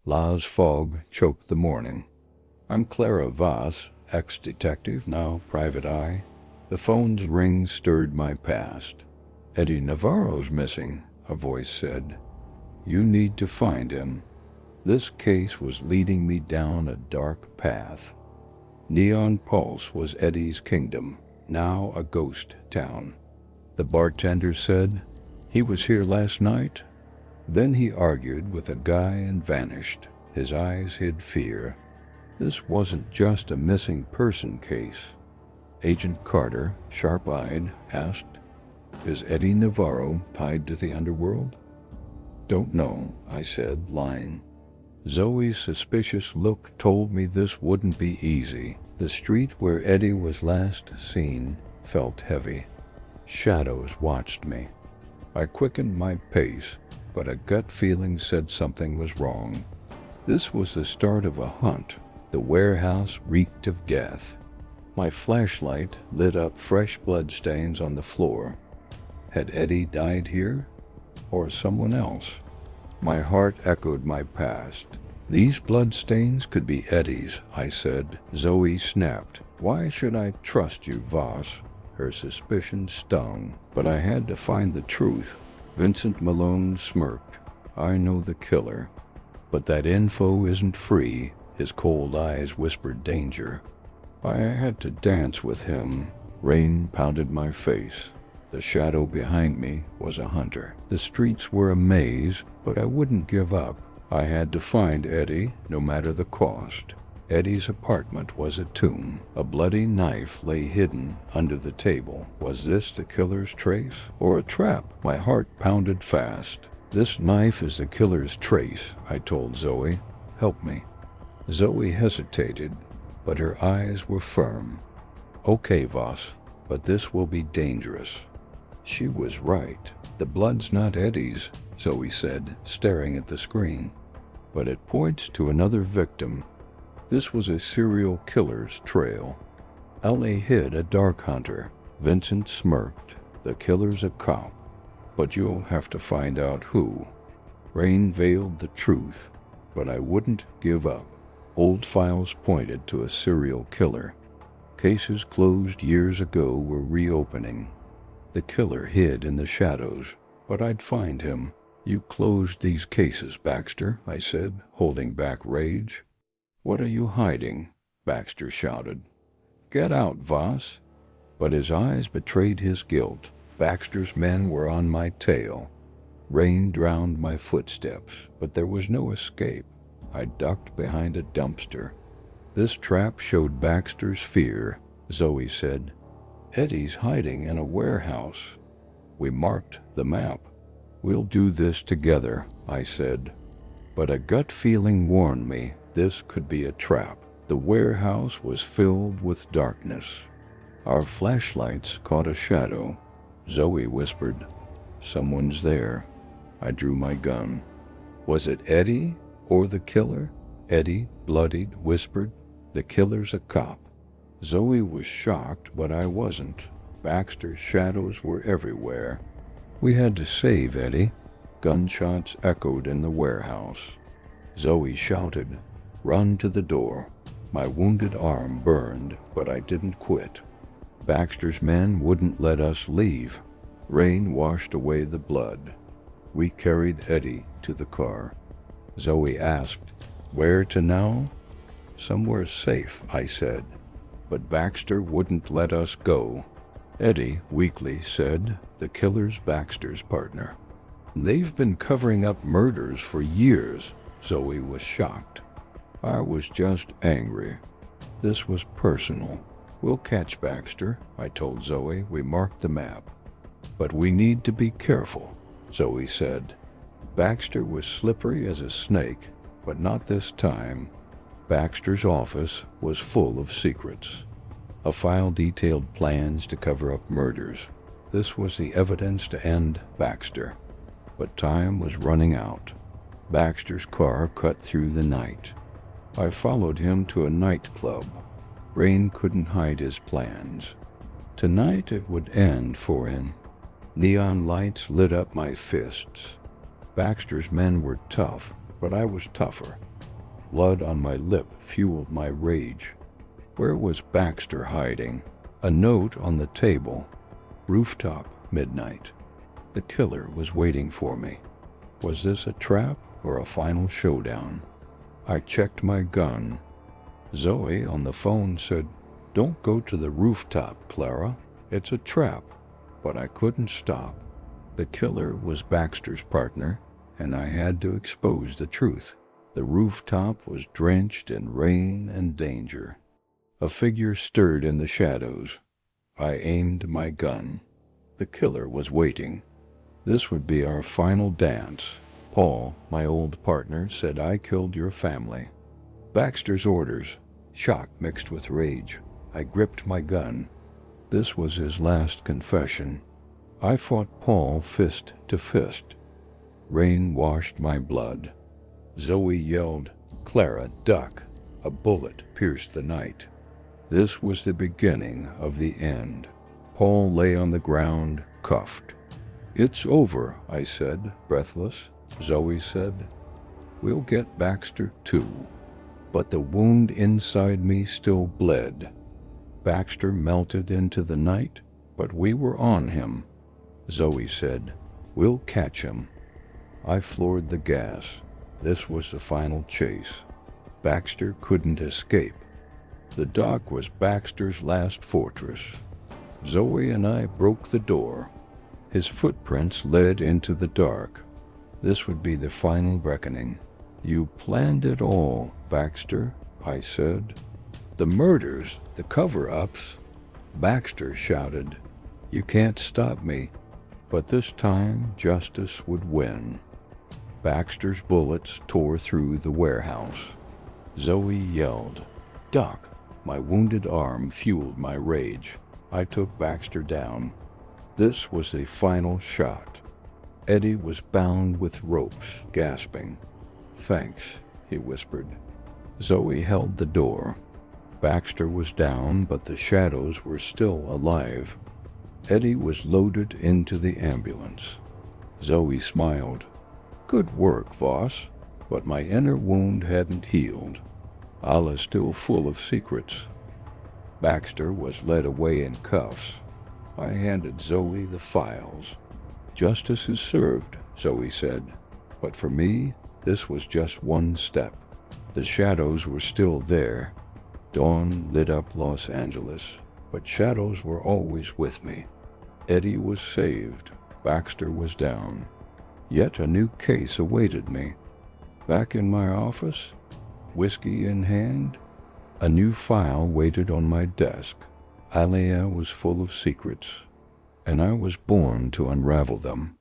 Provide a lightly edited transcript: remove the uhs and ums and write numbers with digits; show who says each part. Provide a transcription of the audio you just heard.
Speaker 1: La's fog choked the morning. I'm Clara Voss, ex-detective, now private eye. The phone's ring stirred my past. Eddie Navarro's missing, a voice said. You need to find him. This case was leading me down a dark path. Neon Pulse was Eddie's kingdom, now a ghost town. The bartender said, he was here last night. Then he argued with a guy and vanished. His eyes hid fear. This wasn't just a missing person case. Agent Carter, sharp-eyed, asked, is Eddie Navarro tied to the underworld? Don't know, I said, lying. Zoe's suspicious look told me this wouldn't be easy. The street where Eddie was last seen felt heavy. Shadows watched me. I quickened my pace, but a gut feeling said something was wrong. This was the start of a hunt. The warehouse reeked of death. My flashlight lit up fresh bloodstains on the floor. Had Eddie died here? Or someone else? My heart echoed my past. These bloodstains could be Eddie's, I said. Zoe snapped. Why should I trust you, Voss? Her suspicion stung, but I had to find the truth. Vincent Malone smirked. I know the killer. But that info isn't free. His cold eyes whispered danger. I had to dance with him. Rain pounded my face. The shadow behind me was a hunter. The streets were a maze, but I wouldn't give up. I had to find Eddie, no matter the cost. Eddie's apartment was a tomb. A bloody knife lay hidden under the table. Was this the killer's trace, or a trap? My heart pounded fast. This knife is the killer's trace, I told Zoe. Help me. Zoe hesitated, but her eyes were firm. Okay, Voss, but this will be dangerous. She was right. The blood's not Eddie's, Zoe said, staring at the screen. But it points to another victim. This was a serial killer's trail. LA hid a dark hunter. Vincent smirked. The killer's a cop. But you'll have to find out who. Rain veiled the truth, but I wouldn't give up. Old files pointed to a serial killer. Cases closed years ago were reopening. The killer hid in the shadows, but I'd find him. You closed these cases, Baxter, I said, holding back rage. What are you hiding? Baxter shouted. Get out, Voss. But his eyes betrayed his guilt. Baxter's men were on my tail. Rain drowned my footsteps, but there was no escape. I ducked behind a dumpster. This trap showed Baxter's fear, Zoe said. Eddie's hiding in a warehouse. We marked the map. We'll do this together, I said. But a gut feeling warned me this could be a trap. The warehouse was filled with darkness. Our flashlights caught a shadow. Zoe whispered, someone's there. I drew my gun. Was it Eddie or the killer? Eddie, bloodied, whispered, the killer's a cop. Zoe was shocked, but I wasn't. Baxter's shadows were everywhere. We had to save Eddie. Gunshots echoed in the warehouse. Zoe shouted, run to the door. My wounded arm burned, but I didn't quit. Baxter's men wouldn't let us leave. Rain washed away the blood. We carried Eddie to the car. Zoe asked, where to now? Somewhere safe, I said. But Baxter wouldn't let us go. Eddie weakly said, the killer's Baxter's partner. They've been covering up murders for years. Zoe was shocked. I was just angry. This was personal. We'll catch Baxter, I told Zoe. We marked the map. But we need to be careful, Zoe said. Baxter was slippery as a snake, but not this time. Baxter's office was full of secrets. A file detailed plans to cover up murders. This was the evidence to end Baxter. But time was running out. Baxter's car cut through the night. I followed him to a nightclub. Rain couldn't hide his plans. Tonight it would end for him. Neon lights lit up my fists. Baxter's men were tough, but I was tougher. Blood on my lip fueled my rage. Where was Baxter hiding? A note on the table. Rooftop, midnight. The killer was waiting for me. Was this a trap or a final showdown? I checked my gun. Zoe on the phone said, "Don't go to the rooftop, Clara. It's a trap." But I couldn't stop. The killer was Baxter's partner, and I had to expose the truth. The rooftop was drenched in rain and danger. A figure stirred in the shadows. I aimed my gun. The killer was waiting. This would be our final dance. Paul, my old partner, said I killed your family. Baxter's orders. Shock mixed with rage. I gripped my gun. This was his last confession. I fought Paul fist to fist. Rain washed my blood. Zoe yelled, "Clara, duck!" A bullet pierced the night. This was the beginning of the end. Paul lay on the ground, cuffed. "It's over," I said, breathless. Zoe said, "We'll get Baxter too." But the wound inside me still bled. Baxter melted into the night, but we were on him. Zoe said, "We'll catch him." I floored the gas. This was the final chase. Baxter couldn't escape. The dock was Baxter's last fortress. Zoe and I broke the door. His footprints led into the dark. This would be the final reckoning. "You planned it all, Baxter," I said. "The murders, the cover-ups." Baxter shouted, "You can't stop me." But this time, justice would win. Baxter's bullets tore through the warehouse. Zoe yelled, "Doc!" My wounded arm fueled my rage. I took Baxter down. This was the final shot. Eddie was bound with ropes, gasping. "Thanks," he whispered. Zoe held the door. Baxter was down, but the shadows were still alive. Eddie was loaded into the ambulance. Zoe smiled. "Good work, Voss." But my inner wound hadn't healed. Allah's still full of secrets. Baxter was led away in cuffs. I handed Zoe the files. "Justice is served," Zoe said. But for me, this was just one step. The shadows were still there. Dawn lit up Los Angeles, but shadows were always with me. Eddie was saved. Baxter was down. Yet a new case awaited me. Back in my office, whiskey in hand, a new file waited on my desk. Alia was full of secrets, and I was born to unravel them.